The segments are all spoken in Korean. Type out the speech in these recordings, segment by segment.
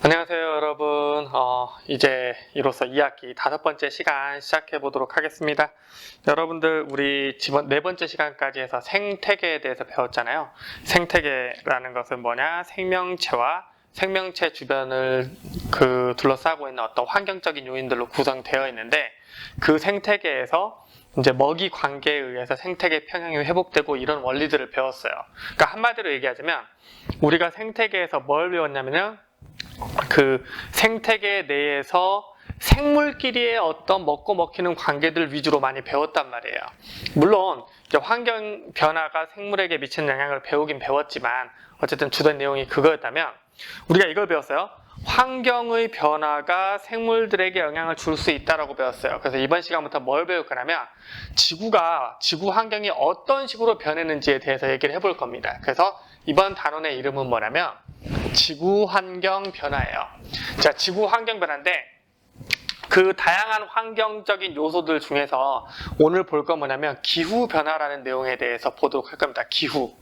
안녕하세요 여러분. 이제 이로써 2학기 5번째 시간 시작해 보도록 하겠습니다. 여러분들 우리 지금 4번째 시간까지 해서 생태계에 대해서 배웠잖아요. 생태계라는 것은 뭐냐? 생명체와 생명체 주변을 둘러싸고 있는 어떤 환경적인 요인들로 구성되어 있는데, 그 생태계에서 이제 먹이 관계에 의해서 생태계 평형이 회복되고 이런 원리들을 배웠어요. 그러니까 한마디로 얘기하자면 우리가 생태계에서 뭘 배웠냐면요, 그 생태계 내에서 생물끼리의 어떤 먹고 먹히는 관계들 위주로 많이 배웠단 말이에요. 물론 이제 환경 변화가 생물에게 미치는 영향을 배우긴 배웠지만 어쨌든 주된 내용이 그거였다면, 우리가 이걸 배웠어요. 환경의 변화가 생물들에게 영향을 줄 수 있다라고 배웠어요. 그래서 이번 시간부터 뭘 배울 거냐면 지구 환경이 어떤 식으로 변했는지에 대해서 얘기를 해볼 겁니다. 그래서 이번 단원의 이름은 뭐냐면 지구 환경 변화예요. 자, 지구 환경 변화인데 그 다양한 환경적인 요소들 중에서 오늘 볼 건 뭐냐면 기후 변화라는 내용에 대해서 보도록 할 겁니다. 기후.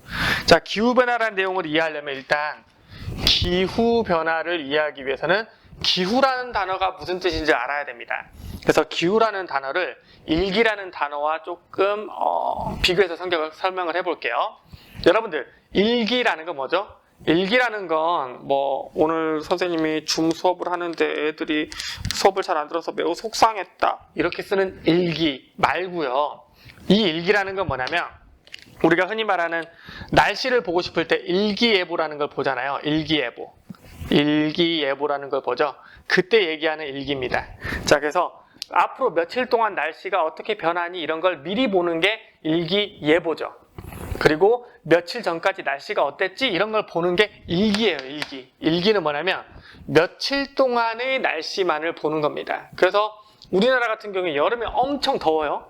자, 기후 변화라는 내용을 이해하려면 일단 기후 변화를 이해하기 위해서는 기후라는 단어가 무슨 뜻인지 알아야 됩니다. 그래서 기후라는 단어를 일기라는 단어와 조금 비교해서 설명을 해볼게요. 여러분들, 일기라는 건 뭐죠? 일기라는 건 오늘 선생님이 줌 수업을 하는데 애들이 수업을 잘 안 들어서 매우 속상했다, 이렇게 쓰는 일기 말고요. 이 일기라는 건 뭐냐면 우리가 흔히 말하는 날씨를 보고 싶을 때 일기예보라는 걸 보잖아요. 일기예보라는 걸 보죠. 그때 얘기하는 일기입니다. 자, 그래서 앞으로 며칠 동안 날씨가 어떻게 변하니 이런 걸 미리 보는 게 일기예보죠. 그리고 며칠 전까지 날씨가 어땠지 이런 걸 보는 게 일기예요. 일기는 뭐냐면 며칠 동안의 날씨만을 보는 겁니다. 그래서 우리나라 같은 경우에 여름에 엄청 더워요.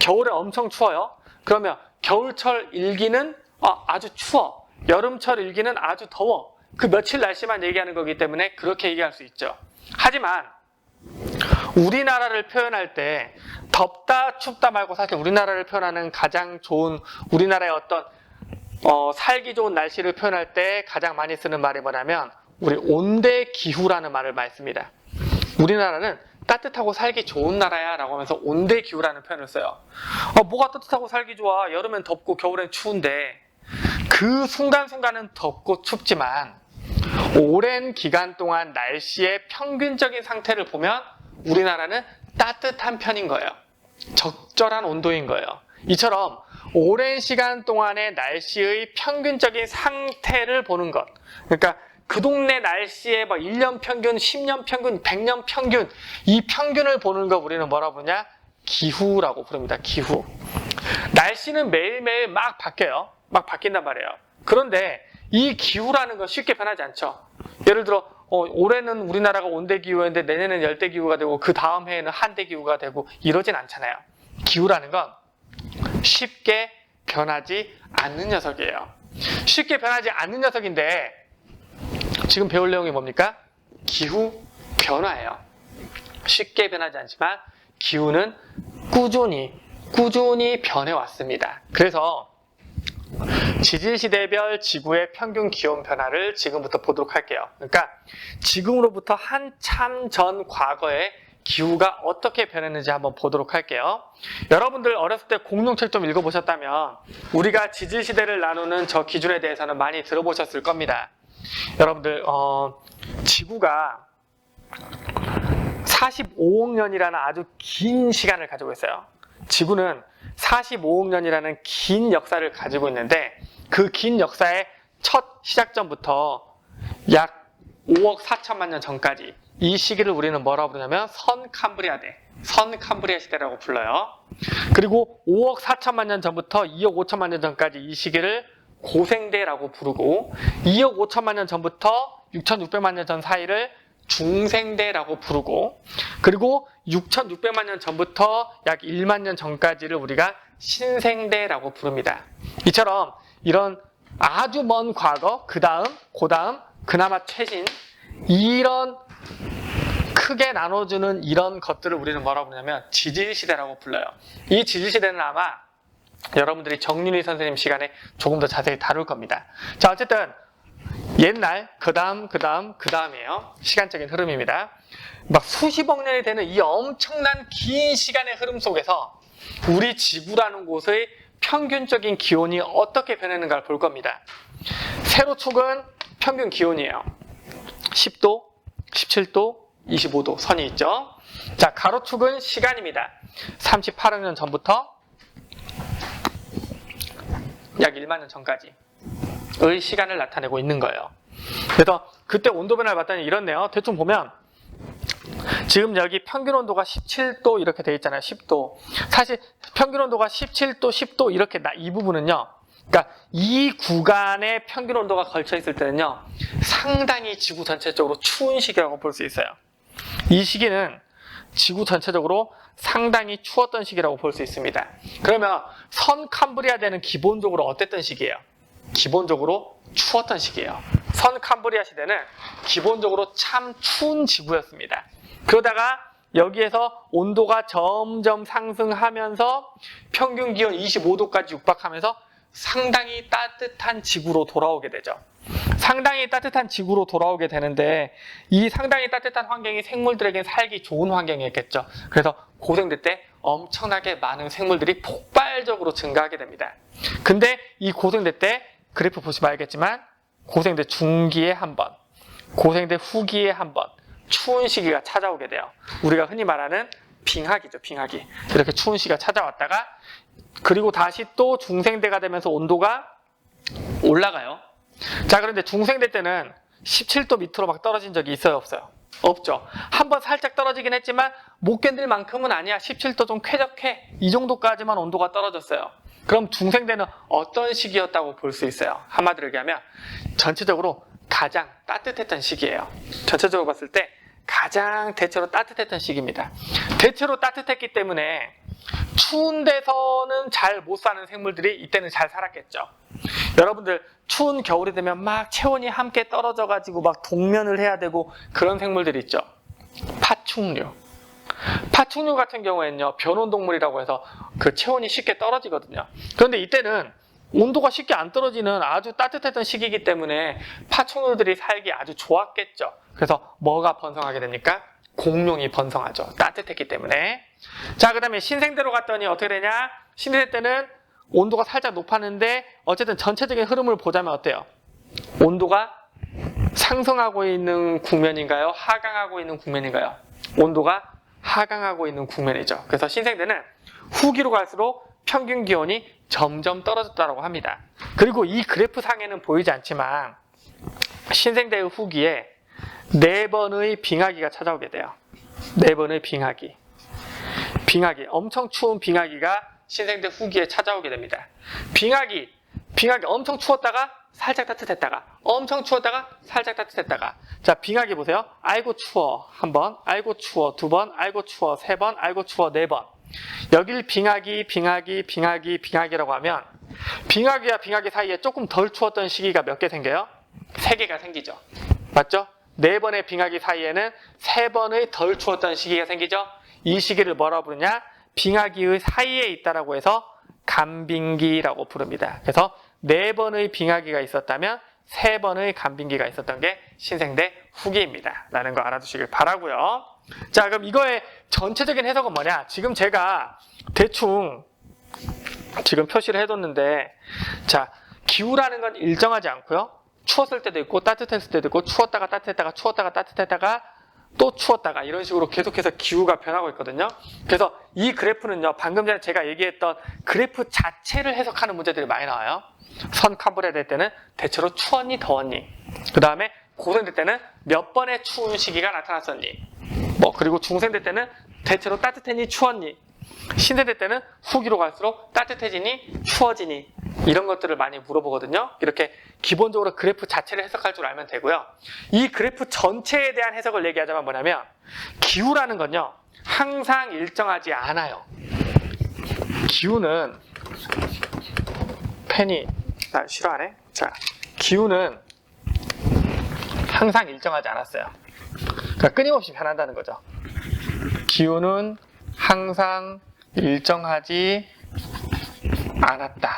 겨울에 엄청 추워요. 그러면 겨울철 일기는 아주 추워, 여름철 일기는 아주 더워, 그 며칠 날씨만 얘기하는 거기 때문에 그렇게 얘기할 수 있죠. 하지만 우리나라를 표현할 때 덥다 춥다 말고 사실 우리나라를 표현하는 가장 좋은, 우리나라의 어떤 살기 좋은 날씨를 표현할 때 가장 많이 쓰는 말이 뭐냐면 우리 온대기후라는 말을 많이 씁니다. 우리나라는 따뜻하고 살기 좋은 나라야 라고 하면서 온대기후라는 표현을 써요. 뭐가 따뜻하고 살기 좋아? 여름엔 덥고 겨울엔 추운데. 그 순간순간은 덥고 춥지만 오랜 기간 동안 날씨의 평균적인 상태를 보면 우리나라는 따뜻한 편인 거예요. 적절한 온도인 거예요. 이처럼 오랜 시간 동안의 날씨의 평균적인 상태를 보는 것, 그러니까 그 동네 날씨의 1년 평균, 10년 평균, 100년 평균, 이 평균을 보는 거 우리는 뭐라고 부르냐? 기후라고 부릅니다. 기후. 날씨는 매일매일 막 바뀌어요. 막 바뀐단 말이에요. 그런데 이 기후라는 건 쉽게 변하지 않죠. 예를 들어 올해는 우리나라가 온대기후였는데 내년에는 열대기후가 되고 그 다음 해에는 한대기후가 되고 이러진 않잖아요. 기후라는 건 쉽게 변하지 않는 녀석이에요. 쉽게 변하지 않는 녀석인데 지금 배울 내용이 뭡니까? 기후 변화예요. 쉽게 변하지 않지만 기후는 꾸준히 변해왔습니다. 그래서 지질시대별 지구의 평균 기온 변화를 지금부터 보도록 할게요. 그러니까 지금으로부터 한참 전 과거에 기후가 어떻게 변했는지 한번 보도록 할게요. 여러분들 어렸을 때 공룡책 좀 읽어보셨다면 우리가 지질시대를 나누는 저 기준에 대해서는 많이 들어보셨을 겁니다. 여러분들 지구가 45억 년이라는 아주 긴 시간을 가지고 있어요. 지구는 45억 년이라는 긴 역사를 가지고 있는데 그 긴 역사의 첫 시작점부터 약 5억 4천만 년 전까지, 이 시기를 우리는 뭐라고 부르냐면 선캄브리아 시대라고 불러요. 그리고 5억 4천만 년 전부터 2억 5천만 년 전까지 이 시기를 고생대라고 부르고, 2억 5천만 년 전부터 6,600만 년 전 사이를 중생대라고 부르고, 그리고 6,600만 년 전부터 약 1만 년 전까지를 우리가 신생대라고 부릅니다. 이처럼 이런 아주 먼 과거, 그 다음, 그나마 최신, 이런 크게 나눠주는 이런 것들을 우리는 뭐라고 부르냐면 지질시대라고 불러요. 이 지질시대는 아마 여러분들이 정윤희 선생님 시간에 조금 더 자세히 다룰 겁니다. 자, 어쨌든 옛날, 그 다음이에요. 시간적인 흐름입니다. 막 수십억 년이 되는 이 엄청난 긴 시간의 흐름 속에서 우리 지구라는 곳의 평균적인 기온이 어떻게 변했는가를 볼 겁니다. 세로축은 평균 기온이에요. 10도, 17도, 25도 선이 있죠. 자, 가로축은 시간입니다. 38억 년 전부터 약 1만 년 전까지의 시간을 나타내고 있는 거예요. 그래서 그때 온도 변화를 봤더니 이렇네요. 대충 보면 지금 여기 평균 온도가 17도 이렇게 돼 있잖아요. 10도. 사실 평균 온도가 17도, 10도 이렇게 이 부분은요. 그러니까 이 구간에 평균 온도가 걸쳐 있을 때는요. 상당히 지구 전체적으로 추운 시기라고 볼 수 있어요. 이 시기는 지구 전체적으로 상당히 추웠던 시기라고 볼 수 있습니다. 그러면 선 캄브리아대는 기본적으로 어땠던 시기예요? 기본적으로 추웠던 시기예요. 선 캄브리아 시대는 기본적으로 참 추운 지구였습니다. 그러다가 여기에서 온도가 점점 상승하면서 평균 기온 25도까지 육박하면서 상당히 따뜻한 지구로 돌아오게 되죠. 상당히 따뜻한 지구로 돌아오게 되는데 이 상당히 따뜻한 환경이 생물들에게 살기 좋은 환경이었겠죠. 그래서 고생대 때 엄청나게 많은 생물들이 폭발적으로 증가하게 됩니다. 근데 이 고생대 때 그래프 보시면 알겠지만 고생대 중기에 한 번, 고생대 후기에 한 번 추운 시기가 찾아오게 돼요. 우리가 흔히 말하는 빙하기죠. 빙하기. 이렇게 추운 시기가 찾아왔다가 그리고 다시 또 중생대가 되면서 온도가 올라가요. 자, 그런데 중생대 때는 17도 밑으로 막 떨어진 적이 있어요, 없어요? 없죠. 한번 살짝 떨어지긴 했지만 못 견딜 만큼은 아니야. 17도 좀 쾌적해. 이 정도까지만 온도가 떨어졌어요. 그럼 중생대는 어떤 시기였다고 볼 수 있어요? 한마디로 얘기하면 전체적으로 가장 따뜻했던 시기예요. 전체적으로 봤을 때 가장 대체로 따뜻했던 시기입니다. 대체로 따뜻했기 때문에 추운 데서는 잘 못 사는 생물들이 이때는 잘 살았겠죠. 여러분들 추운 겨울이 되면 막 체온이 함께 떨어져가지고 막 동면을 해야 되고 그런 생물들이 있죠. 파충류. 파충류 같은 경우에는요, 변온동물이라고 해서 그 체온이 쉽게 떨어지거든요. 그런데 이때는 온도가 쉽게 안 떨어지는 아주 따뜻했던 시기이기 때문에 파충류들이 살기 아주 좋았겠죠. 그래서 뭐가 번성하게 됩니까? 공룡이 번성하죠. 따뜻했기 때문에. 자, 그 다음에 신생대로 갔더니 어떻게 되냐? 신생대 때는 온도가 살짝 높았는데 어쨌든 전체적인 흐름을 보자면 어때요? 온도가 상승하고 있는 국면인가요? 하강하고 있는 국면인가요? 온도가 하강하고 있는 국면이죠. 그래서 신생대는 후기로 갈수록 평균 기온이 점점 떨어졌다고 합니다. 그리고 이 그래프 상에는 보이지 않지만 신생대의 후기에 4번의 빙하기가 찾아오게 돼요. 4번의 빙하기. 엄청 추운 빙하기가 신생대 후기에 찾아오게 됩니다. 빙하기 엄청 추웠다가 살짝 따뜻했다가 엄청 추웠다가 살짝 따뜻했다가. 자, 빙하기 보세요. 아이고 추워 한 번, 아이고 추워 두 번, 아이고 추워 세 번, 아이고 추워 네 번. 여길 빙하기라고 하면 빙하기와 빙하기 사이에 조금 덜 추웠던 시기가 몇 개 생겨요? 3개가 생기죠. 맞죠? 4번의 빙하기 사이에는 3번의 덜 추웠던 시기가 생기죠. 이 시기를 뭐라고 부르냐? 빙하기의 사이에 있다라고 해서 간빙기라고 부릅니다. 그래서 4번의 빙하기가 있었다면 3번의 간빙기가 있었던 게 신생대 후기입니다. 라는 거 알아두시길 바라고요. 자, 그럼 이거의 전체적인 해석은 뭐냐? 지금 제가 대충 지금 표시를 해뒀는데, 자, 기후라는 건 일정하지 않고요. 추웠을 때도 있고 따뜻했을 때도 있고 추웠다가 따뜻했다가 추웠다가 따뜻했다가 또 추웠다가 이런 식으로 계속해서 기후가 변하고 있거든요. 그래서 이 그래프는요, 방금 전에 제가 얘기했던 그래프 자체를 해석하는 문제들이 많이 나와요. 선 캄브리아 될 때는 대체로 추웠니 더웠니, 그 다음에 고생대 때는 몇 번의 추운 시기가 나타났었니, 그리고 중생대 때는 대체로 따뜻했니 추웠니, 신생대 때는 후기로 갈수록 따뜻해지니 추워지니, 이런 것들을 많이 물어보거든요. 이렇게 기본적으로 그래프 자체를 해석할 줄 알면 되고요. 이 그래프 전체에 대한 해석을 얘기하자면 뭐냐면, 기후라는 건요, 항상 일정하지 않아요. 기후는 펜이 나 싫어하네. 자, 기후는 항상 일정하지 않았어요. 그러니까 끊임없이 변한다는 거죠. 기후는 항상 일정하지 않았다.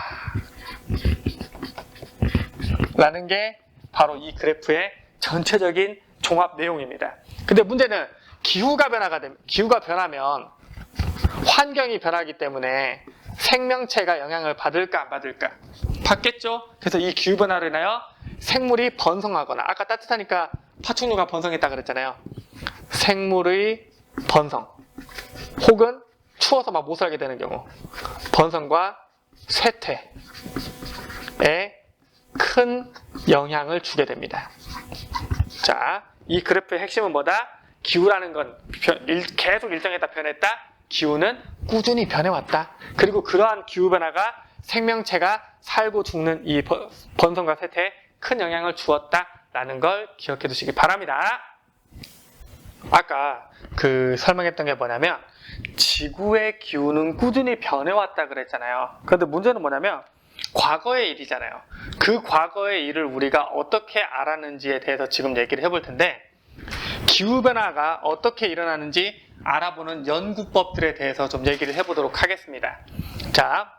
라는 게 바로 이 그래프의 전체적인 종합 내용입니다. 근데 문제는 기후가 변하면 환경이 변하기 때문에 생명체가 영향을 받을까 안 받을까? 받겠죠? 그래서 이 기후 변화로 인하여 생물이 번성하거나, 아까 따뜻하니까 파충류가 번성했다 그랬잖아요. 생물의 번성, 혹은 추워서 막 못 살게 되는 경우, 번성과 쇠퇴에 큰 영향을 주게 됩니다. 자, 이 그래프의 핵심은 뭐다? 기후라는 건 계속 일정했다 변했다. 기후는 꾸준히 변해왔다. 그리고 그러한 기후 변화가 생명체가 살고 죽는 이 번성과 쇠퇴에 큰 영향을 주었다라는 걸 기억해 두시기 바랍니다. 아까 설명했던 게 뭐냐면 지구의 기후는 꾸준히 변해왔다 그랬잖아요. 그런데 문제는 뭐냐면 과거의 일이잖아요. 그 과거의 일을 우리가 어떻게 알았는지에 대해서 지금 얘기를 해볼 텐데, 기후변화가 어떻게 일어나는지 알아보는 연구법들에 대해서 좀 얘기를 해보도록 하겠습니다. 자,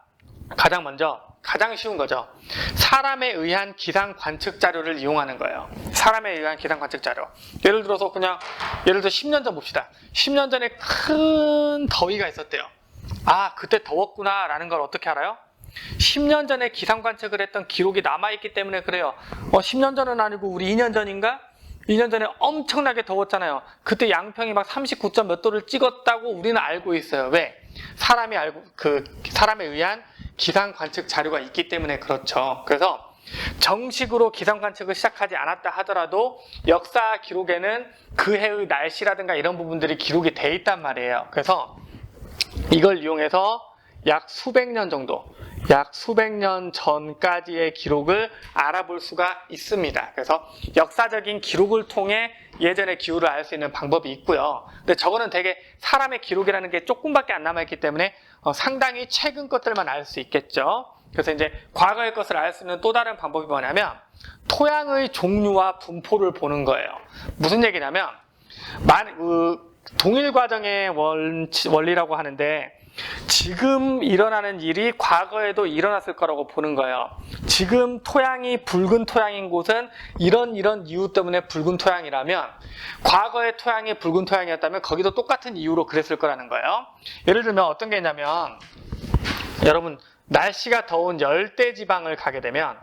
가장 먼저 가장 쉬운 거죠. 사람에 의한 기상 관측 자료를 이용하는 거예요. 사람에 의한 기상 관측 자료. 예를 들어서 10년 전 봅시다. 10년 전에 큰 더위가 있었대요. 아, 그때 더웠구나 라는 걸 어떻게 알아요? 10년 전에 기상 관측을 했던 기록이 남아있기 때문에 그래요. 10년 전은 아니고 우리 2년 전인가? 2년 전에 엄청나게 더웠잖아요. 그때 양평이 막 39점 몇 도를 찍었다고 우리는 알고 있어요. 왜? 사람에 의한 기상 관측 자료가 있기 때문에 그렇죠. 그래서 정식으로 기상 관측을 시작하지 않았다 하더라도 역사 기록에는 그 해의 날씨라든가 이런 부분들이 기록이 돼 있단 말이에요. 그래서 이걸 이용해서 약 수백 년 전까지의 기록을 알아볼 수가 있습니다. 그래서 역사적인 기록을 통해 예전의 기후를 알 수 있는 방법이 있고요. 근데 저거는 되게 사람의 기록이라는 게 조금밖에 안 남아있기 때문에 상당히 최근 것들만 알 수 있겠죠. 그래서 이제 과거의 것을 알 수 있는 또 다른 방법이 뭐냐면 토양의 종류와 분포를 보는 거예요. 무슨 얘기냐면 동일 과정의 원리라고 하는데, 지금 일어나는 일이 과거에도 일어났을 거라고 보는 거예요. 지금 토양이 붉은 토양인 곳은 이런 이유 때문에 붉은 토양이라면, 과거의 토양이 붉은 토양이었다면 거기도 똑같은 이유로 그랬을 거라는 거예요. 예를 들면 어떤 게 있냐면, 여러분 날씨가 더운 열대지방을 가게 되면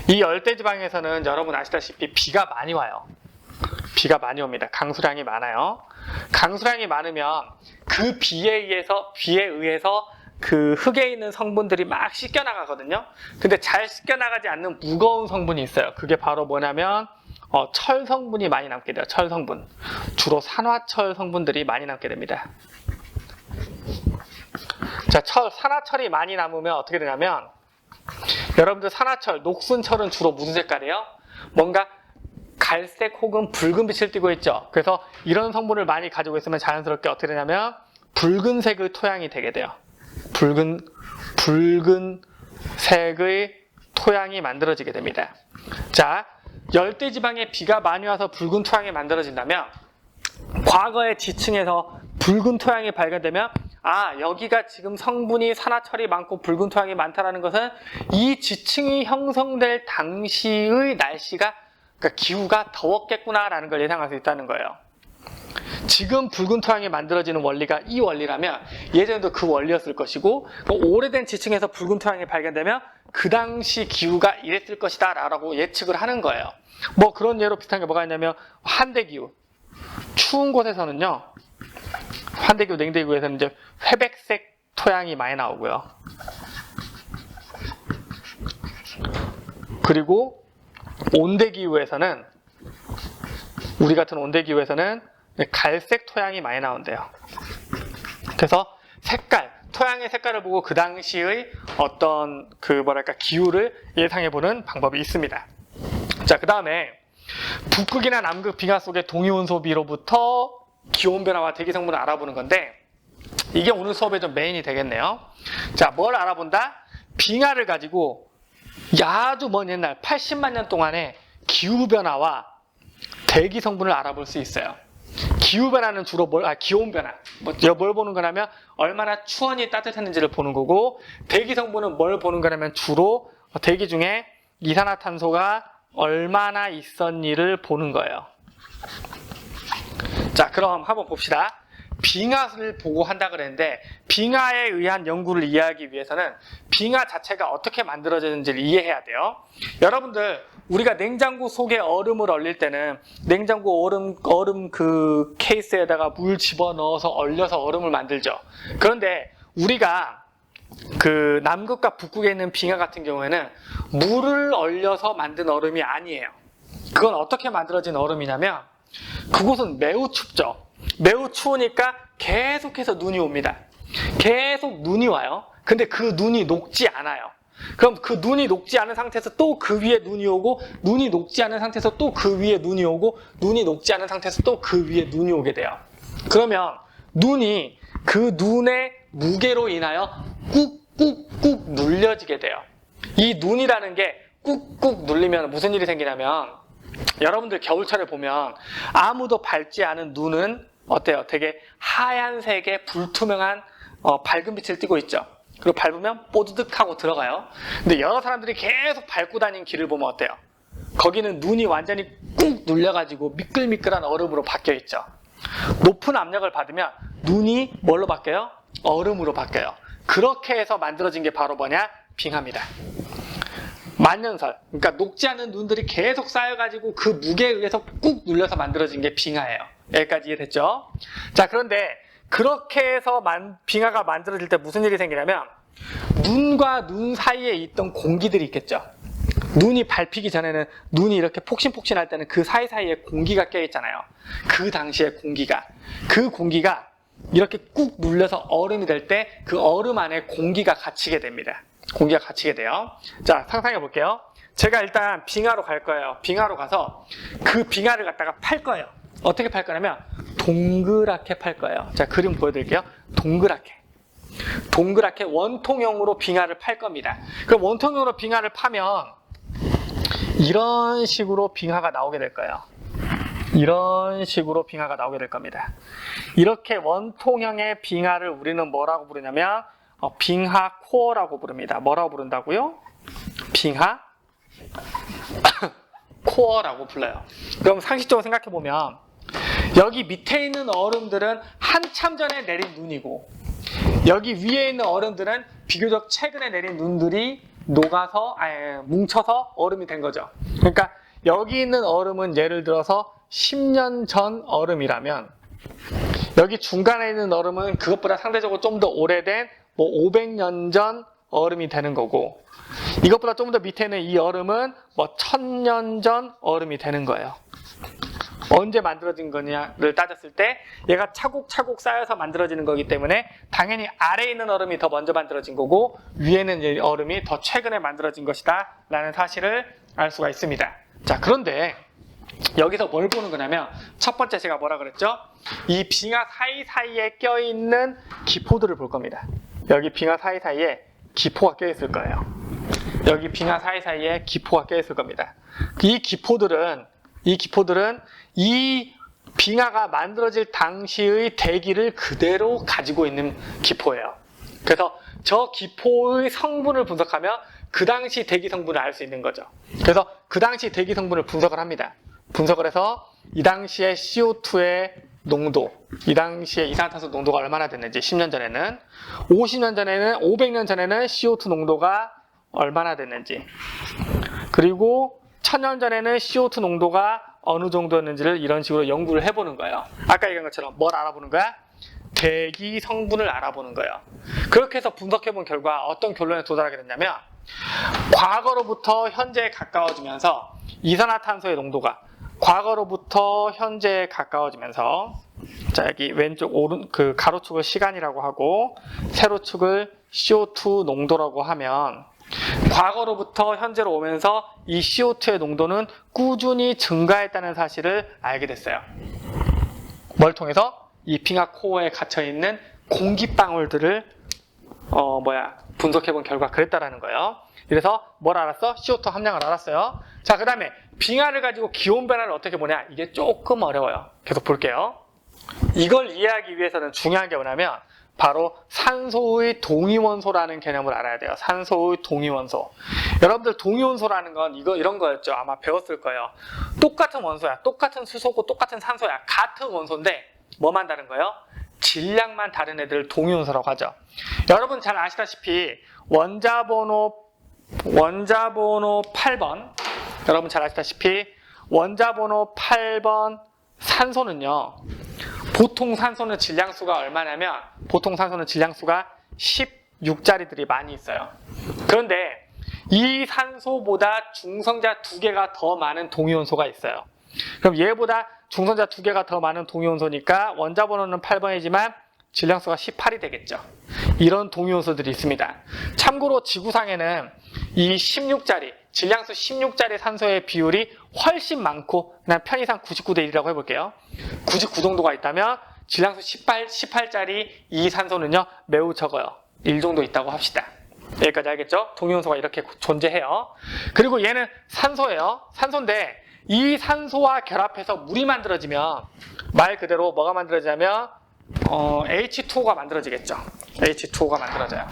이 열대지방에서는 여러분 아시다시피 비가 많이 와요. 비가 많이 옵니다. 강수량이 많아요. 강수량이 많으면 그 비에 의해서 그 흙에 있는 성분들이 막 씻겨나가거든요. 근데 잘 씻겨나가지 않는 무거운 성분이 있어요. 그게 바로 뭐냐면 철 성분이 많이 남게 돼요. 철 성분. 주로 산화철 성분들이 많이 남게 됩니다. 자, 산화철이 많이 남으면 어떻게 되냐면, 여러분들 산화철, 녹슨철은 주로 무슨 색깔이에요? 뭔가 갈색 혹은 붉은 빛을 띠고 있죠. 그래서 이런 성분을 많이 가지고 있으면 자연스럽게 어떻게 되냐면 붉은색의 토양이 되게 돼요. 붉은색의 토양이 만들어지게 됩니다. 자, 열대지방에 비가 많이 와서 붉은 토양이 만들어진다면, 과거의 지층에서 붉은 토양이 발견되면, 아, 여기가 지금 성분이 산화철이 많고 붉은 토양이 많다는 것은 이 지층이 형성될 당시의 날씨가, 그러니까 기후가 더웠겠구나라는 걸 예상할 수 있다는 거예요. 지금 붉은 토양이 만들어지는 원리가 이 원리라면 예전에도 그 원리였을 것이고, 오래된 지층에서 붉은 토양이 발견되면 그 당시 기후가 이랬을 것이다 라고 예측을 하는 거예요. 뭐 그런 예로 비슷한 게 뭐가 있냐면 환대기후. 추운 곳에서는요, 환대기후, 냉대기후에서는 이제 회백색 토양이 많이 나오고요. 그리고 온대기후에서는, 우리 같은 온대기후에서는 갈색 토양이 많이 나온대요. 그래서 토양의 색깔을 보고 그 당시의 어떤 기후를 예상해보는 방법이 있습니다. 자, 그 다음에 북극이나 남극 빙하 속의 동위원소비로부터 기온 변화와 대기 성분을 알아보는 건데, 이게 오늘 수업의 좀 메인이 되겠네요. 자, 뭘 알아본다? 빙하를 가지고 아주 먼 옛날 80만 년 동안의 기후 변화와 대기 성분을 알아볼 수 있어요. 기후변화는 주로 기온변화. 뭘 보는 거냐면 얼마나 추원이 따뜻했는지를 보는 거고, 대기 성분은 뭘 보는 거냐면 주로 대기 중에 이산화탄소가 얼마나 있었니를 보는 거예요. 자, 그럼 한번 봅시다. 빙하를 보고 한다 그랬는데, 빙하에 의한 연구를 이해하기 위해서는 빙하 자체가 어떻게 만들어지는지를 이해해야 돼요. 여러분들, 우리가 냉장고 속에 얼음을 얼릴 때는 냉장고 얼음 그 케이스에다가 물 집어넣어서 얼려서 얼음을 만들죠. 그런데 우리가 그 남극과 북극에 있는 빙하 같은 경우에는 물을 얼려서 만든 얼음이 아니에요. 그건 어떻게 만들어진 얼음이냐면, 그곳은 매우 춥죠. 매우 추우니까 계속해서 눈이 옵니다. 계속 눈이 와요. 근데 그 눈이 녹지 않아요. 그럼 그 눈이 녹지 않은 상태에서 또 그 위에 눈이 오고, 눈이 녹지 않은 상태에서 또 그 위에 눈이 오고, 눈이 녹지 않은 상태에서 또 그 위에 눈이 오게 돼요. 그러면 눈이 그 눈의 무게로 인하여 꾹꾹꾹 눌려지게 돼요. 이 눈이라는 게 꾹꾹 눌리면 무슨 일이 생기냐면, 여러분들 겨울철에 보면 아무도 밟지 않은 눈은 어때요? 되게 하얀색의 불투명한 밝은 빛을 띠고 있죠. 그리고 밟으면 뽀드득 하고 들어가요. 근데 여러 사람들이 계속 밟고 다니는 길을 보면 어때요? 거기는 눈이 완전히 꾹 눌려가지고 미끌미끌한 얼음으로 바뀌어 있죠. 높은 압력을 받으면 눈이 뭘로 바뀌어요? 얼음으로 바뀌어요. 그렇게 해서 만들어진 게 바로 뭐냐? 빙하입니다. 만년설, 그러니까 녹지 않은 눈들이 계속 쌓여가지고 그 무게에 의해서 꾹 눌려서 만들어진 게 빙하예요. 여기까지 이해됐죠? 자, 그런데 그렇게 해서 빙하가 만들어질 때 무슨 일이 생기냐면, 눈과 눈 사이에 있던 공기들이 있겠죠. 눈이 밟히기 전에는, 눈이 이렇게 폭신폭신할 때는 그 사이사이에 공기가 껴있잖아요. 그 당시에 그 공기가 이렇게 꾹 눌려서 얼음이 될 때 그 얼음 안에 공기가 갇히게 됩니다. 공기가 갇히게 돼요. 자, 상상해 볼게요. 제가 일단 빙하로 갈 거예요. 빙하로 가서 그 빙하를 갖다가 팔 거예요. 어떻게 팔 거냐면 동그랗게 팔 거예요. 자, 그림 보여드릴게요. 동그랗게 원통형으로 빙하를 팔 겁니다. 그럼 원통형으로 빙하를 파면 이런 식으로 빙하가 나오게 될 거예요. 이런 식으로 빙하가 나오게 될 겁니다. 이렇게 원통형의 빙하를 우리는 뭐라고 부르냐면 빙하 코어라고 부릅니다. 뭐라고 부른다고요? 빙하 코어라고 불러요. 그럼 상식적으로 생각해 보면, 여기 밑에 있는 얼음들은 한참 전에 내린 눈이고, 여기 위에 있는 얼음들은 비교적 최근에 내린 눈들이 녹아서 뭉쳐서 얼음이 된 거죠. 그러니까 여기 있는 얼음은 예를 들어서 10년 전 얼음이라면, 여기 중간에 있는 얼음은 그것보다 상대적으로 좀 더 오래된 500년 전 얼음이 되는 거고, 이것보다 좀 더 밑에 있는 이 얼음은 1000년 전 얼음이 되는 거예요. 언제 만들어진 거냐를 따졌을 때 얘가 차곡차곡 쌓여서 만들어지는 거기 때문에 당연히 아래에 있는 얼음이 더 먼저 만들어진 거고, 위에는 있는 얼음이 더 최근에 만들어진 것이다 라는 사실을 알 수가 있습니다. 자, 그런데 여기서 뭘 보는 거냐면, 첫 번째 제가 뭐라 그랬죠? 이 빙하 사이사이에 껴있는 기포들을 볼 겁니다. 여기 빙하 사이사이에 기포가 껴있을 거예요. 여기 빙하 사이사이에 기포가 껴있을 겁니다. 이 기포들은 이 빙하가 만들어질 당시의 대기를 그대로 가지고 있는 기포예요. 그래서 저 기포의 성분을 분석하면 그 당시 대기 성분을 알 수 있는 거죠. 그래서 그 당시 대기 성분을 분석을 합니다. 분석을 해서 이 당시에 CO2의 농도, 이 당시에 이산화탄소 농도가 얼마나 됐는지, 10년 전에는, 50년 전에는, 500년 전에는 CO2 농도가 얼마나 됐는지, 그리고 1000년 전에는 CO2 농도가 어느 정도였는지를 이런 식으로 연구를 해보는 거예요. 아까 얘기한 것처럼 뭘 알아보는 거야? 대기 성분을 알아보는 거예요. 그렇게 해서 분석해본 결과 어떤 결론에 도달하게 됐냐면, 과거로부터 현재에 가까워지면서 이산화탄소의 농도가 과거로부터 현재에 가까워지면서, 자, 여기 왼쪽 그 가로축을 시간이라고 하고 세로축을 CO2 농도라고 하면, 과거로부터 현재로 오면서 이 CO2의 농도는 꾸준히 증가했다는 사실을 알게 됐어요. 뭘 통해서? 이 빙하 코어에 갇혀있는 공기방울들을 분석해본 결과 그랬다라는 거예요. 그래서 뭘 알았어? CO2 함량을 알았어요. 자, 그 다음에 빙하를 가지고 기온 변화를 어떻게 보냐? 이게 조금 어려워요. 계속 볼게요. 이걸 이해하기 위해서는 중요한 게 뭐냐면 바로 산소의 동위원소라는 개념을 알아야 돼요. 산소의 동위원소. 여러분들 동위원소라는 건 이런 거였죠. 아마 배웠을 거예요. 똑같은 원소야. 똑같은 수소고 똑같은 산소야. 같은 원소인데 뭐만 다른 거예요? 질량만 다른 애들 동위원소라고 하죠. 여러분 잘 아시다시피 원자번호 8번 여러분 잘 아시다시피 원자번호 8번 산소는요. 보통 산소는 질량수가 얼마냐면 보통 산소는 질량수가 16자리들이 많이 있어요. 그런데 이 산소보다 중성자 2개가 더 많은 동위원소가 있어요. 그럼 얘보다 중성자 2개가 더 많은 동위원소니까 원자번호는 8번이지만 질량수가 18이 되겠죠. 이런 동위원소들이 있습니다. 참고로 지구상에는 이 16자리, 질량수 16자리 산소의 비율이 훨씬 많고 그냥 편의상 99대 1이라고 해볼게요. 99 정도가 있다면 질량수 18자리 이 산소는요 매우 적어요. 1 정도 있다고 합시다. 여기까지 알겠죠? 동위원소가 이렇게 존재해요. 그리고 얘는 산소예요. 산소인데 이 산소와 결합해서 물이 만들어지면 말 그대로 뭐가 만들어지냐면 H2O가 만들어지겠죠. H2O가 만들어져요.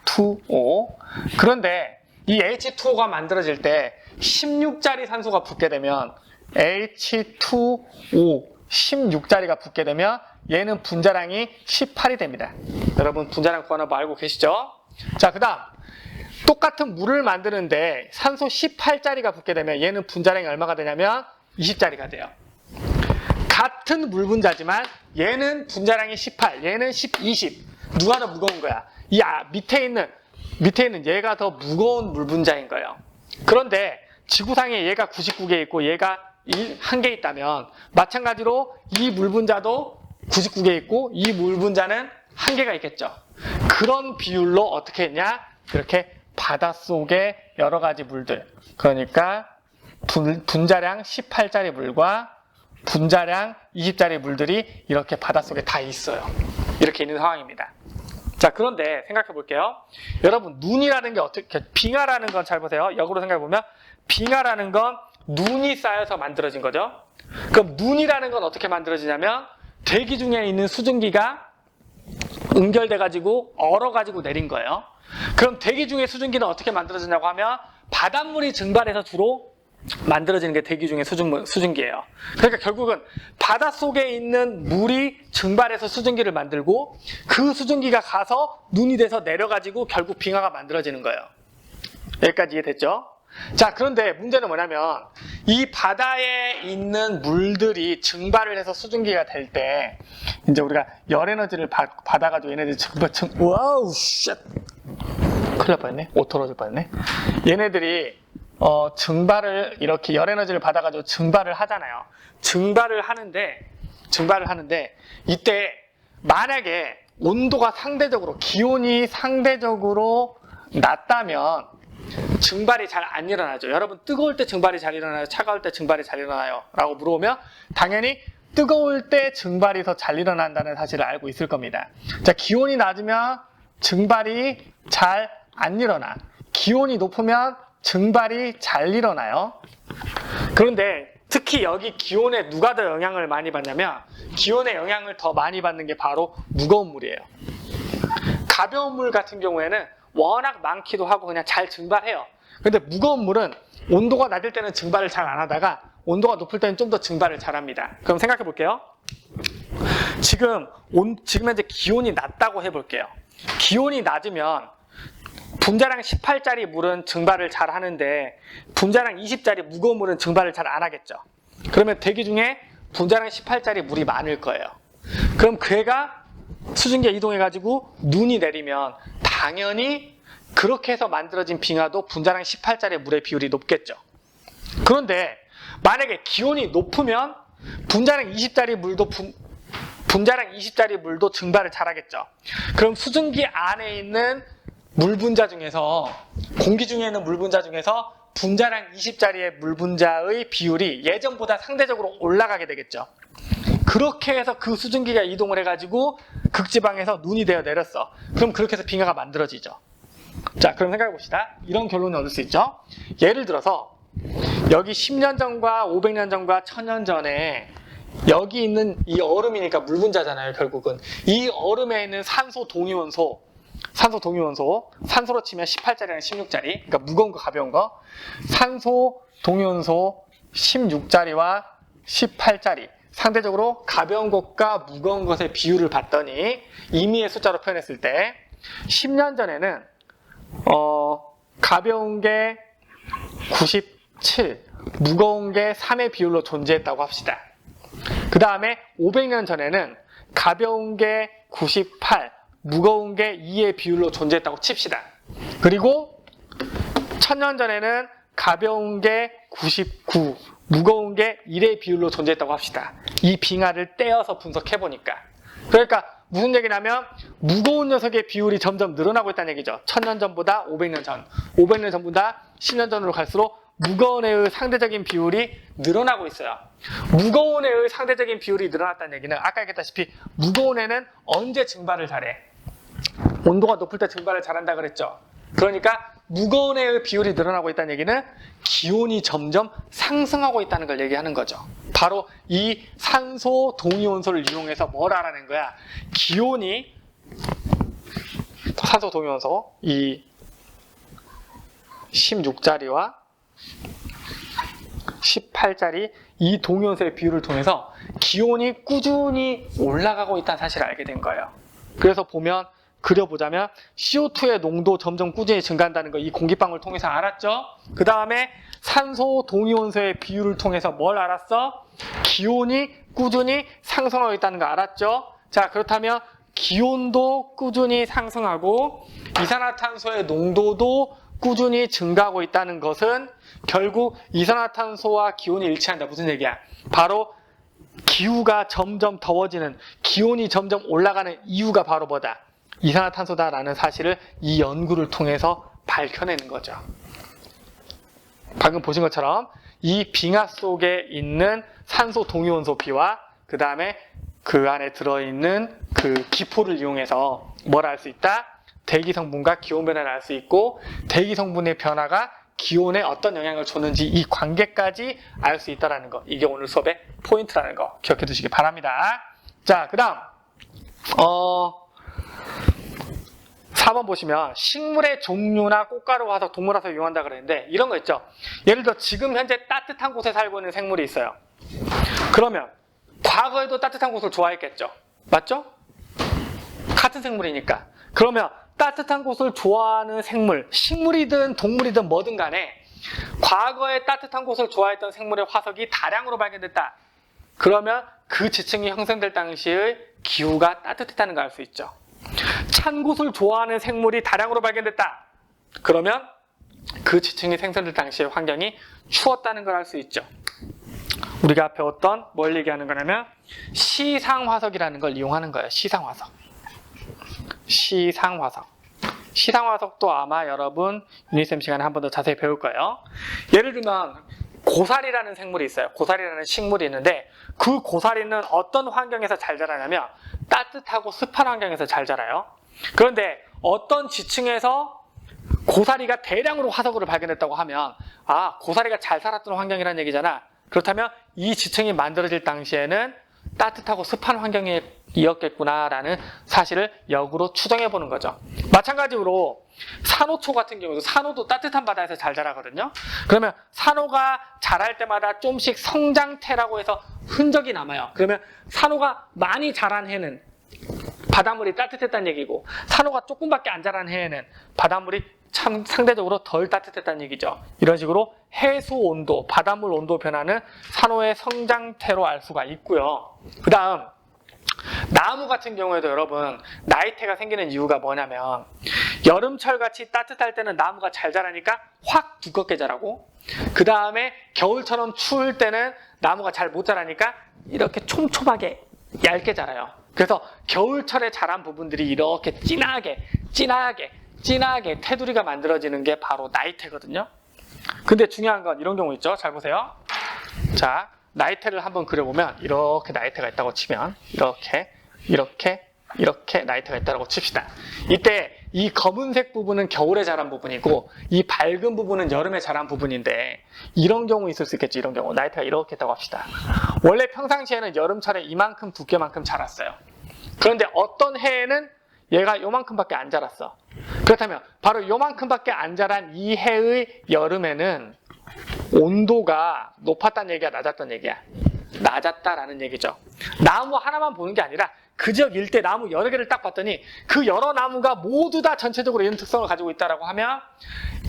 H2O. 그런데 이 H2O가 만들어질 때 16자리 산소가 붙게 되면 H2O 16자리가 붙게 되면 얘는 분자량이 18이 됩니다. 여러분 분자량 구하는 법 알고 계시죠? 자, 그 다음 똑같은 물을 만드는데 산소 18자리가 붙게 되면 얘는 분자량이 얼마가 되냐면 20자리가 돼요. 같은 물 분자지만 얘는 분자량이 18, 얘는 20. 누가 더 무거운 거야? 이 밑에 있는 얘가 더 무거운 물 분자인 거예요. 그런데 지구상에 얘가 99개 있고 얘가 1개 있다면 마찬가지로 이 물 분자도 99개 있고 이 물 분자는 1개가 있겠죠. 그런 비율로 어떻게 했냐? 이렇게 바닷속의 여러 가지 물들, 그러니까 분자량 18자리 물과 분자량 20자리 물들이 이렇게 바닷속에 다 있어요. 이렇게 있는 상황입니다. 자, 그런데 생각해 볼게요. 여러분 눈이라는 게 어떻게, 빙하라는 건 잘 보세요. 역으로 생각해 보면 빙하라는 건 눈이 쌓여서 만들어진 거죠. 그럼 눈이라는 건 어떻게 만들어지냐면 대기 중에 있는 수증기가 응결돼 가지고 얼어 가지고 내린 거예요. 그럼 대기 중의 수증기는 어떻게 만들어지냐고 하면 바닷물이 증발해서 주로 만들어지는 게 대기 중의 수증기예요. 그러니까 결국은 바닷속에 있는 물이 증발해서 수증기를 만들고 그 수증기가 가서 눈이 돼서 내려가지고 결국 빙하가 만들어지는 거예요. 여기까지 이해됐죠? 자, 그런데 문제는 뭐냐면 이 바다에 있는 물들이 증발을 해서 수증기가 될 때 이제 우리가 열 에너지를 받아가지고 얘네들이 와우 쉣 큰일 날 뻔했네. 옷 털어질 뻔했네. 얘네들이 증발을 이렇게 열 에너지를 받아가지고 증발을 하잖아요. 증발을 하는데 이때 만약에 온도가 상대적으로 기온이 상대적으로 낮다면 증발이 잘 안 일어나죠. 여러분 뜨거울 때 증발이 잘 일어나요? 차가울 때 증발이 잘 일어나요? 라고 물어보면 당연히 뜨거울 때 증발이 더 잘 일어난다는 사실을 알고 있을 겁니다. 자, 기온이 낮으면 증발이 잘 안 일어나. 기온이 높으면 증발이 잘 일어나요. 그런데 특히 여기 기온에 누가 더 영향을 많이 받냐면 기온의 영향을 더 많이 받는 게 바로 무거운 물이에요. 가벼운 물 같은 경우에는 워낙 많기도 하고 그냥 잘 증발해요. 근데 무거운 물은 온도가 낮을 때는 증발을 잘 안 하다가 온도가 높을 때는 좀 더 증발을 잘 합니다. 그럼 생각해 볼게요. 지금 현재 기온이 낮다고 해볼게요. 기온이 낮으면 분자량 18짜리 물은 증발을 잘 하는데 분자량 20짜리 무거운 물은 증발을 잘 안 하겠죠. 그러면 대기 중에 분자량 18짜리 물이 많을 거예요. 그럼 걔가 수증기가 이동해가지고 눈이 내리면 당연히 그렇게 해서 만들어진 빙하도 분자량 18짜리 물의 비율이 높겠죠. 그런데 만약에 기온이 높으면 분자량 20짜리 물도 증발을 잘 하겠죠. 그럼 수증기 안에 있는 물 분자 중에서 공기 중에 있는 물 분자 중에서 분자량 20짜리의 물 분자의 비율이 예전보다 상대적으로 올라가게 되겠죠. 그렇게 해서 그 수증기가 이동을 해가지고 극지방에서 눈이 되어 내렸어. 그럼 그렇게 해서 빙하가 만들어지죠. 자, 그럼 생각해 봅시다. 이런 결론을 얻을 수 있죠. 예를 들어서 여기 10년 전과 500년 전과 1000년 전에 여기 있는 이 얼음이니까 물 분자잖아요, 결국은. 이 얼음에 있는 산소 동위원소, 산소로 치면 18짜리랑 16짜리, 그러니까 무거운 거, 가벼운 거. 산소 동위원소 16짜리와 18짜리. 상대적으로 가벼운 것과 무거운 것의 비율을 봤더니 임의의 숫자로 표현했을 때 10년 전에는 가벼운 게 97, 무거운 게 3의 비율로 존재했다고 합시다. 그 다음에 500년 전에는 가벼운 게 98, 무거운 게 2의 비율로 존재했다고 칩시다. 그리고 1000년 전에는 가벼운 게 99, 무거운 게 1의 비율로 존재했다고 합시다. 이 빙하를 떼어서 분석해보니까. 그러니까 무슨 얘기냐면 무거운 녀석의 비율이 점점 늘어나고 있다는 얘기죠. 1000년 전보다 500년 전, 500년 전보다 10년 전으로 갈수록 무거운 애의 상대적인 비율이 늘어나고 있어요. 무거운 애의 상대적인 비율이 늘어났다는 얘기는 아까 얘기했다시피 무거운 애는 언제 증발을 잘해? 온도가 높을 때 증발을 잘한다 그랬죠. 그러니까 무거운 애의 비율이 늘어나고 있다는 얘기는 기온이 점점 상승하고 있다는 걸 얘기하는 거죠. 바로 이 산소 동위원소를 이용해서 뭘 알아낸 거야? 기온이 산소 동위원소 이 16짜리와 18짜리 이 동위원소의 비율을 통해서 기온이 꾸준히 올라가고 있다는 사실을 알게 된 거예요. 그래서 보면 그려보자면 CO2의 농도 점점 꾸준히 증가한다는 거 이 공기방울 통해서 알았죠? 그 다음에 산소 동위원소의 비율을 통해서 뭘 알았어? 기온이 꾸준히 상승하고 있다는 거 알았죠? 자, 그렇다면 기온도 꾸준히 상승하고 이산화탄소의 농도도 꾸준히 증가하고 있다는 것은 결국 이산화탄소와 기온이 일치한다. 무슨 얘기야? 바로 기후가 점점 더워지는, 기온이 점점 올라가는 이유가 바로 뭐다? 이산화탄소다라는 사실을 이 연구를 통해서 밝혀내는 거죠. 방금 보신 것처럼 이 빙하 속에 있는 산소 동위원소 비와 그 다음에 그 안에 들어있는 그 기포를 이용해서 뭘 알 수 있다? 대기 성분과 기온 변화를 알 수 있고 대기 성분의 변화가 기온에 어떤 영향을 줬는지 이 관계까지 알 수 있다는 거. 이게 오늘 수업의 포인트라는 거 기억해 두시기 바랍니다. 자, 그 다음 4번 보시면 식물의 종류나 꽃가루, 화석, 동물 화석을 이용한다 그랬는데 이런 거 있죠. 예를 들어 지금 현재 따뜻한 곳에 살고 있는 생물이 있어요. 그러면 과거에도 따뜻한 곳을 좋아했겠죠. 맞죠? 같은 생물이니까. 그러면 따뜻한 곳을 좋아하는 생물, 식물이든 동물이든 뭐든 간에 과거에 따뜻한 곳을 좋아했던 생물의 화석이 다량으로 발견됐다. 그러면 그 지층이 형성될 당시의 기후가 따뜻했다는 걸 알 수 있죠. 찬 곳을 좋아하는 생물이 다량으로 발견됐다. 그러면 그 지층이 생성될 당시의 환경이 추웠다는 걸 알 수 있죠. 우리가 배웠던 뭘 얘기하는 거냐면 시상화석이라는 걸 이용하는 거예요. 시상화석. 시상화석도 아마 여러분 유니쌤 시간에 한 번 더 자세히 배울 거예요. 예를 들면 고사리라는 생물이 있어요. 고사리라는 식물이 있는데 그 고사리는 어떤 환경에서 잘 자라냐면 따뜻하고 습한 환경에서 잘 자라요. 그런데 어떤 지층에서 고사리가 대량으로 화석으로 발견됐다고 하면 아, 고사리가 잘 살았던 환경이라는 얘기잖아. 그렇다면 이 지층이 만들어질 당시에는 따뜻하고 습한 환경이었겠구나라는 사실을 역으로 추정해 보는 거죠. 마찬가지로 산호초 같은 경우도 산호도 따뜻한 바다에서 잘 자라거든요. 그러면 산호가 자랄 때마다 좀씩 성장태라고 해서 흔적이 남아요. 그러면 산호가 많이 자란 해는 바닷물이 따뜻했다는 얘기고 산호가 조금밖에 안 자란 해에는 바닷물이 참 상대적으로 덜 따뜻했다는 얘기죠. 이런 식으로 해수 온도, 바닷물 온도 변화는 산호의 성장태로 알 수가 있고요. 그 다음 나무 같은 경우에도 여러분 나이테가 생기는 이유가 뭐냐면 여름철 같이 따뜻할 때는 나무가 잘 자라니까 확 두껍게 자라고 그 다음에 겨울처럼 추울 때는 나무가 잘 못 자라니까 이렇게 촘촘하게 얇게 자라요. 그래서 겨울철에 자란 부분들이 이렇게 진하게 테두리가 만들어지는 게 바로 나이테거든요. 근데 중요한 건 이런 경우 있죠. 잘 보세요. 자, 나이테를 한번 그려보면 이렇게 나이테가 있다고 치면 이렇게 이렇게 나이트가 있다고 칩시다. 이때 이 검은색 부분은 겨울에 자란 부분이고 이 밝은 부분은 여름에 자란 부분인데 이런 경우 있을 수 있겠죠. 이런 경우 나이트가 이렇게 있다고 합시다. 원래 평상시에는 여름철에 이만큼 두께만큼 자랐어요. 그런데 어떤 해에는 얘가 요만큼밖에 안 자랐어. 그렇다면 바로 요만큼밖에 안 자란 이 해의 여름에는 온도가 높았다는 얘기야, 낮았다는 얘기야? 낮았다라는 얘기죠. 나무 하나만 보는 게 아니라 그 지역 일대 나무 여러 개를 딱 봤더니 그 여러 나무가 모두 다 전체적으로 이런 특성을 가지고 있다라고 하면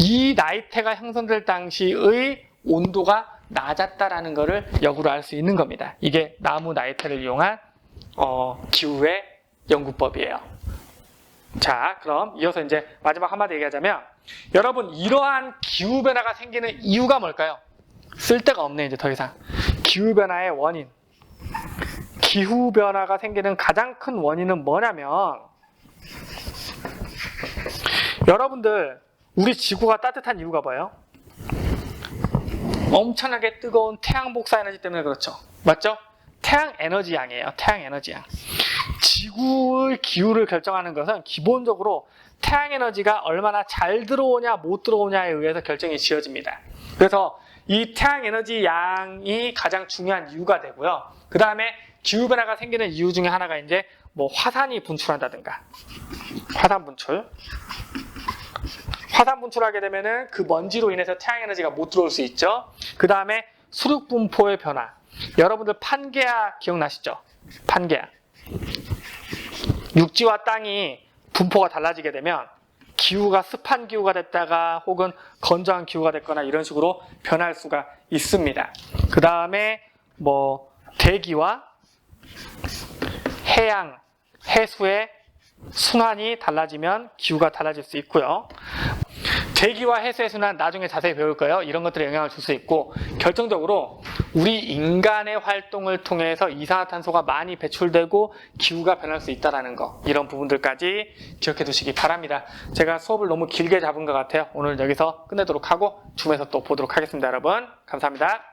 이 나이테가 형성될 당시의 온도가 낮았다라는 것을 역으로 알 수 있는 겁니다. 이게 나무 나이테를 이용한 기후의 연구법이에요. 자, 그럼 이어서 이제 마지막 한마디 얘기하자면 여러분 이러한 기후변화가 생기는 이유가 뭘까요? 쓸데가 없네 이제 더 이상. 기후변화의 원인. 기후변화가 생기는 가장 큰 원인은 뭐냐면 여러분들 우리 지구가 따뜻한 이유가 뭐예요? 엄청나게 뜨거운 태양 복사 에너지 때문에 그렇죠. 맞죠? 태양 에너지 양이에요. 태양 에너지 양. 지구의 기후를 결정하는 것은 기본적으로 태양 에너지가 얼마나 잘 들어오냐 못 들어오냐에 의해서 결정이 지어집니다. 그래서 이 태양 에너지 양이 가장 중요한 이유가 되고요. 그 다음에 기후변화가 생기는 이유 중에 하나가 이제 뭐 화산이 분출한다든가 화산 분출하게 되면은 그 먼지로 인해서 태양 에너지가 못 들어올 수 있죠. 그 다음에 수륙 분포의 변화. 여러분들 판게아 기억나시죠? 판게아. 육지와 땅이 분포가 달라지게 되면 기후가 습한 기후가 됐다가 혹은 건조한 기후가 됐거나 이런 식으로 변할 수가 있습니다. 그 다음에 뭐 대기와 해양, 해수의 순환이 달라지면 기후가 달라질 수 있고요. 대기와 해수의 순환 나중에 자세히 배울 거예요. 이런 것들에 영향을 줄 수 있고 결정적으로 우리 인간의 활동을 통해서 이산화탄소가 많이 배출되고 기후가 변할 수 있다는 거 이런 부분들까지 기억해 두시기 바랍니다. 제가 수업을 너무 길게 잡은 것 같아요. 오늘 여기서 끝내도록 하고 줌에서 또 보도록 하겠습니다. 여러분 감사합니다.